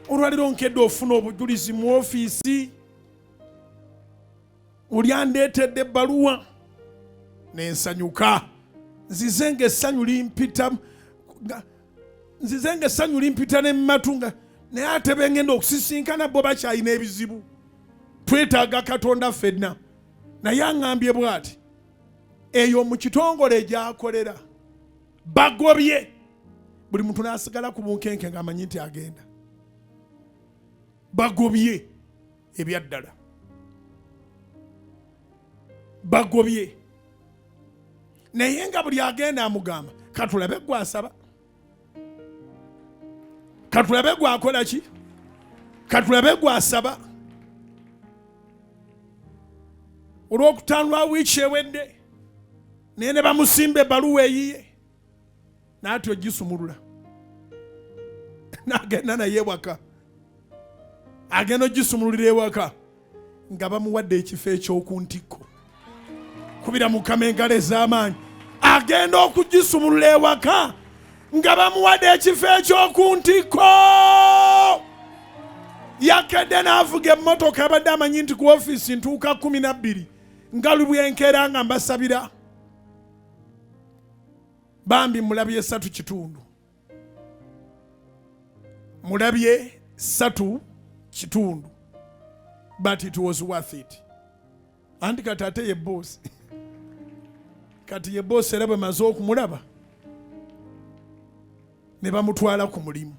olwaliro nkedde ofuna obujulizi mu ofiisi olyandeetedde ebbaluwa nensanyuka nzize ng'essanyu limpita ne mmatunga naye ate bengenda okusisinkana bo bakyalina ebizibu. Twetaaga Katonda ffenna. Naye aŋŋambye bw'ati, eyo mu kitongole gy'akolera bagobye buli muntu n'asigala ku bunkenke ng'amanyi nti agenda. Bagobye ebyaddala, bagobye. Naye nga buli agenda amugamba katulabe gwasaba, katulabe gwakola ki, katulabe gwasaba. Olwokutaano lwa wiiki ewedde naye ne bamusimba ebbaluwa eyiye n'ati ogisumulula n'agenda naye ewaka, agenda ogisumululira ewaka nga bamuwadde ekifo eky'oku ntikko. Kubira Mukama engalo ez'amaanyi, agenda okugisumulula ewaka nga bamuwadde ekifo eky'oku ntikko. Yakedde n'avuga emmotoka abadde amanyi nti ku ofiisi ntuuka 12 nga lubwenkeera nga mbasabira. Bambi mulabye 3 kitundu, mulabye 3 kitundu, but it was worth it. Anti kati ate ye boss kati ye boss era bwe maze okumulaba ne bamutwala ku mulimu.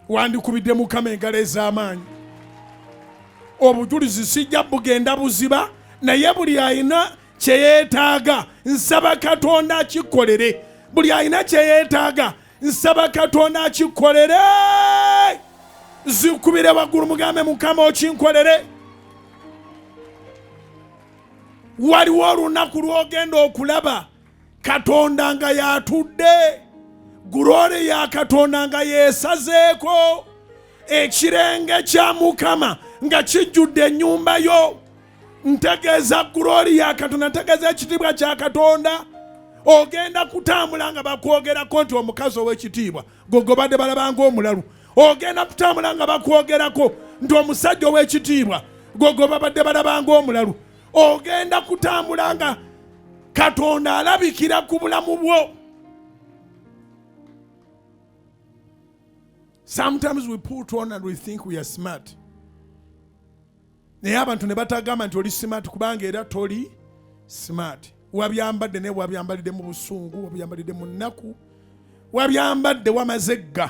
Wandikubidde Mukama engalo ez'amaanyi. Obujulizi sijja bugenda buziba, naye buli alina kye yeetaaga nsaba Katonda akikolere. Buli alina kye yeetaaga nsaba Katonda akikolere. Zikubire waggulu mugambe Mukama okinkolere. Waliwo olunaku lw'ogenda okulaba Katonda nga yatudde, guloole ya Katonda nga yeesazeeko, ekirenge kya Mukama nga kijjudde ennyumba yo. Ntegeeza guloole ya Katonda, ntegeeza ekitiibwa kya Katonda. Ogenda kutambula nga bakwogerako nti omukazi ow'ekitiibwa, gwe badde balaba ng'omulalu. Ogenda kutambula nga bakwogerako nti omusajja ow'ekitiibwa, gwe babadde balaba ng'omulalu. Ogenda kutambula nga Katonda alabikira ku bulamu bwo. Sometimes we put on and we think we are smart. Naye abantu ne batagamba nti oli smart kubanga era toli smart. Wabyambadde ne wabyambalidde mu busungu, wabyambalidde mu nnaku, wabyambadde wamazegga.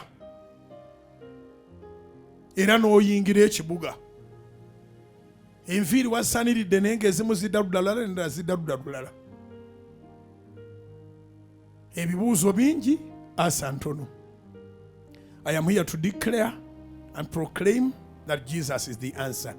Era n'oyingira ekibuga. Enviiri wasaniridde naye ng'ezimu zidda ludda lulala n'endala zidda ludda lulala. Ebibuuzo bingi, asa ntono. I am here to declare and proclaim that Jesus is the answer.